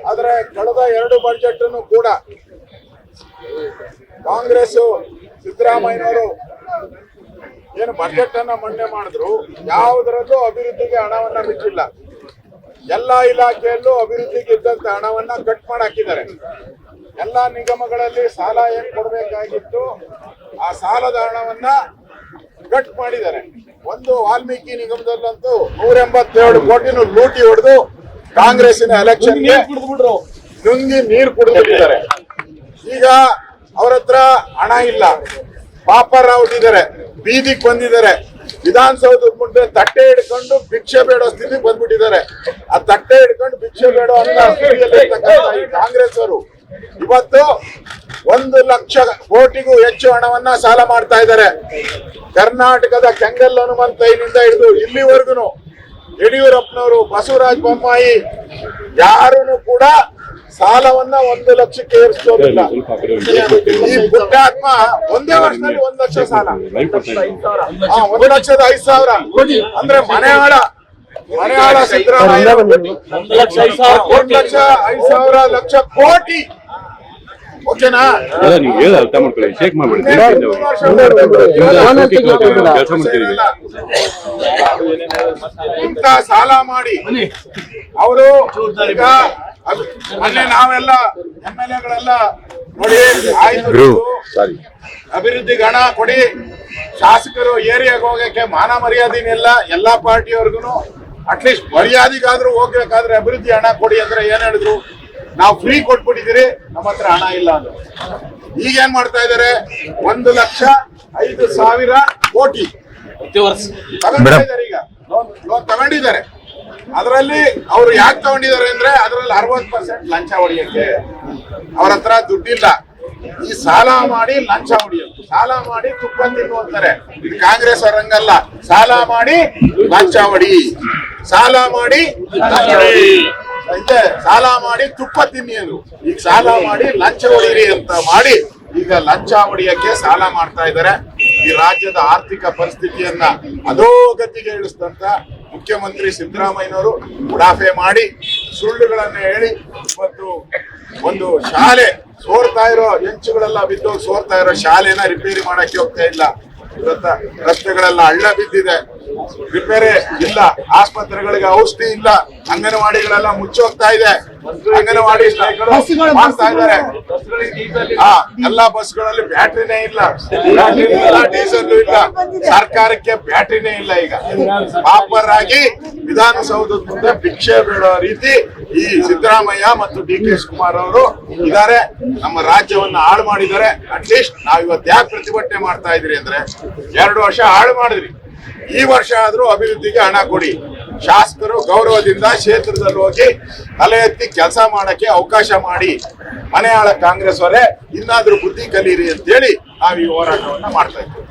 ಆದ್ರೆ ಕಳೆದ 2 ಬಜೆಟ್ ಅನ್ನು ಕೂಡ ಕಾಂಗ್ರೆಸ್ ಸಿದ್ದರಾಮಯ್ಯನವರು ಏನು ಬಜೆಟ್ ಅನ್ನ ಮಂಡನೆ ಮಾಡಿದ್ರು, ಯಾವುದರಲ್ಲೂ ಅಭಿವೃದ್ಧಿಗೆ ಹಣವನ್ನ ಬಿಟ್ಟಿಲ್ಲ. ಎಲ್ಲಾ ಇಲಾಖೆಯಲ್ಲೂ ಅಭಿವೃದ್ಧಿಗೆ ಇದ್ದಂತ ಹಣವನ್ನ ಕಟ್ ಮಾಡಿ ಹಾಕಿದ್ದಾರೆ. ಎಲ್ಲಾ ನಿಗಮಗಳಲ್ಲಿ ಸಾಲ ಏನ್ ಕೊಡಬೇಕಾಗಿತ್ತು ಆ ಸಾಲದ ಹಣವನ್ನ ಕಟ್ ಮಾಡಿದ್ದಾರೆ. ಒಂದು ವಾಲ್ಮೀಕಿ ನಿಗಮದಲ್ಲಂತೂ 187 ಕೋಟಿನೂ ಲೂಟಿ ಹೊಡೆದು ಕಾಂಗ್ರೆಸ್ಸಿನ ಎಲೆಕ್ಷನ್ಗೆ ನುಂಗಿ ನೀರು ಕುಡಿದಿದ್ದಾರೆ. ಈಗ ಅವ್ರ ಹತ್ರ ಹಣ ಇಲ್ಲ, ಪಾಪರ ಹೊಟ್ಟಿದ್ದಾರೆ, ಬೀದಿಗೆ ಬಂದಿದ್ದಾರೆ. ವಿಧಾನಸೌಧದ ಮುಂದೆ ತಟ್ಟೆ ಹಿಡ್ಕೊಂಡು ಭಿಕ್ಷೆ ಬೇಡೋ ಸ್ಥಿತಿಗೆ ಬಂದ್ಬಿಟ್ಟಿದ್ದಾರೆ. ಆ ತಟ್ಟೆ ಹಿಡ್ಕೊಂಡು ಭಿಕ್ಷೆ ಬೇಡೋ ಅಂತ ಈ ಕಾಂಗ್ರೆಸ್ ಅವರು ಇವತ್ತು 1 ಲಕ್ಷ ಕೋಟಿಗೂ ಹೆಚ್ಚು ಹಣವನ್ನ ಸಾಲ ಮಾಡ್ತಾ ಇದ್ದಾರೆ. ಕರ್ನಾಟಕದ ಕೆಂಗಲ್ ಹನುಮಂತಯ್ಯನಿಂದ ಹಿಡಿದು ಇಲ್ಲಿವರೆಗೂ ಯಡಿಯೂರಪ್ಪನವರು, ಬಸವರಾಜ ಬೊಮ್ಮಾಯಿ ಯಾರೂ ಕೂಡ ಸಾಲವನ್ನ 1 ಲಕ್ಷಕ್ಕೆ ಏರಿಸೋದಿಲ್ಲ. ಈ ಪುಟ್ಟಾತ್ಮ ಒಂದೇ ವರ್ಷದಲ್ಲಿ 1 ಲಕ್ಷ ಸಾಲ, 1,05,000 ಅಂದ್ರೆ ಮನೆಯಾಳ ಸಿದ್ದರಾಮಯ್ಯ 1,05,000 ಲಕ್ಷ ಕೋಟಿ. ಓಕೆನಾ? ಇಂತ ಸಾಲ ಮಾಡಿ ಅವರು ಈಗ ಮೊನ್ನೆ ನಾವೆಲ್ಲ MLA ನೋಡಿ ಆಯ್ತು, ಅಭಿವೃದ್ಧಿಗೆ ಹಣ ಕೊಡಿ, ಶಾಸಕರು ಏರಿಯಾಗ ಹೋಗಕ್ಕೆ ಮಾನ ಮರ್ಯಾದೆನಿಲ್ಲ. ಎಲ್ಲಾ ಪಾರ್ಟಿಯವ್ರಿಗೂ ಅಟ್ಲೀಸ್ಟ್ ಮರ್ಯಾದೆಗಾದ್ರೂ ಹೋಗ್ಬೇಕಾದ್ರೆ ಅಭಿವೃದ್ಧಿ ಹಣ ಕೊಡಿ ಅಂದ್ರೆ ಏನ್ ಹೇಳಿದ್ರು, ನಾವು ಫ್ರೀ ಕೊಟ್ಬಿಟ್ಟಿದ್ದೀರಿ, ನಮ್ಮ ಹತ್ರ ಹಣ ಇಲ್ಲ ಅಂದ್ರು. ಈಗ ಏನ್ ಮಾಡ್ತಾ ಇದಾರೆ, 1,05,000 ಕೋಟಿ ತಗೊಂಡಿದ್ದಾರೆ. ಈಗ ಲೋನ್ ತಗೊಂಡಿದ್ದಾರೆ. ಅದರಲ್ಲಿ ಅವ್ರು ಯಾಕೆ ತಗೊಂಡಿದ್ದಾರೆ ಅಂದ್ರೆ ಅದರಲ್ಲಿ 60% ಲಂಚ ಹೊಡಿಯಕ್ಕೆ ಅವ್ರ ಹತ್ರ ದುಡ್ಡಿಲ್ಲ. ಈ ಸಾಲ ಮಾಡಿ ಲಂಚ ಹೊಡಿಯೋದು, ಸಾಲ ಮಾಡಿ ತುಪ್ಪ ತಿನ್ನು ಅಂತಾರೆ. ಇದು ಕಾಂಗ್ರೆಸ್ ಅವರಂಗಲ್ಲ, ಸಾಲ ಮಾಡಿ ಲಂಚ ಹೊಡಿ, ಸಾಲ ಮಾಡಿ ಸಾಲ ಮಾಡಿ ತುಪ್ಪ ತಿನ್ನಿಯೋದು. ಈಗ ಸಾಲ ಮಾಡಿ ಲಂಚ ಹೊಡೀರಿ ಅಂತ ಮಾಡಿ ಈಗ ಲಂಚ ಹೊಡಿಯಕ್ಕೆ ಸಾಲ ಮಾಡ್ತಾ ಇದ್ದಾರೆ. ಈ ರಾಜ್ಯದ ಆರ್ಥಿಕ ಪರಿಸ್ಥಿತಿಯನ್ನ ಅಧೋಗತಿಗೆ ಇಳಿಸಿದಂತ ಮುಖ್ಯಮಂತ್ರಿ ಸಿದ್ದರಾಮಯ್ಯನವರು ಉಡಾಫೆ ಮಾಡಿ ಸುಳ್ಳುಗಳನ್ನ ಹೇಳಿ ಇವತ್ತು ಒಂದು ಶಾಲೆ ಸೋರ್ತಾ ಇರೋ ಹೆಂಚುಗಳೆಲ್ಲ ಬಿದ್ದು ಸೋರ್ತಾ ಇರೋ ಶಾಲೆನ ರಿಪೇರಿ ಮಾಡಕ್ಕೆ ಹೋಗ್ತಾ ಇಲ್ಲ. ಇವತ್ತ ರಸ್ತೆಗಳೆಲ್ಲ ಹಳ್ಳ ಬಿದ್ದಿದೆ, ರಿಪೇರಿ ಇಲ್ಲ, ಆಸ್ಪತ್ರೆಗಳಿಗೆ ಔಷಧಿ ಇಲ್ಲ, ಅಂಗನವಾಡಿಗಳೆಲ್ಲ ಮುಚ್ಚೋಗ್ತಾ ಇದೆ. ಅಂಗನವಾಡಿ ಮಾಡ್ತಾ ಇದ್ದಾರೆ. ಎಲ್ಲಾ ಬಸ್ಗಳಲ್ಲಿ ಬ್ಯಾಟ್ರಿನೇ ಇಲ್ಲ, ಡೀಸೆಲ್ ಇಲ್ಲ, ಸರ್ಕಾರಕ್ಕೆ ಬ್ಯಾಟ್ರಿನೇ ಇಲ್ಲ. ಈಗ ಪಾಪರ್ ಆಗಿ ವಿಧಾನಸೌಧದ ಮುಂದೆ ಭಿಕ್ಷೆ ಬೀಳೋ ರೀತಿ ಈ ಸಿದ್ದರಾಮಯ್ಯ ಮತ್ತು DK ಶಿವಕುಮಾರ್ ಅವರು ಇದ್ದಾರೆ. ನಮ್ಮ ರಾಜ್ಯವನ್ನ ಹಾಳು ಮಾಡಿದ್ದಾರೆ. ಅಟ್ಲೀಸ್ಟ್ ನಾವ್ ಇವತ್ತು ಯಾಕೆ ಪ್ರತಿಭಟನೆ ಮಾಡ್ತಾ ಇದ್ರಿ ಅಂದ್ರೆ, 2 ವರ್ಷ ಹಾಳು ಮಾಡಿದ್ರಿ, ಈ ವರ್ಷ ಆದ್ರೂ ಅಭಿವೃದ್ಧಿಗೆ ಹಣ ಕೊಡಿ. ಶಾಸಕರು ಗೌರವದಿಂದ ಕ್ಷೇತ್ರದಲ್ಲಿ ಹೋಗಿ ತಲೆ ಎತ್ತಿ ಕೆಲಸ ಮಾಡಕ್ಕೆ ಅವಕಾಶ ಮಾಡಿ. ಮನೆಯಾಳ ಕಾಂಗ್ರೆಸ್ ಅವರೇ ಇನ್ನಾದ್ರೂ ಬುದ್ಧಿ ಕಲೀರಿ ಅಂತೇಳಿ ನಾವು ಈ ಹೋರಾಟವನ್ನ ಮಾಡ್ತಾ ಇದ್ದೀವಿ.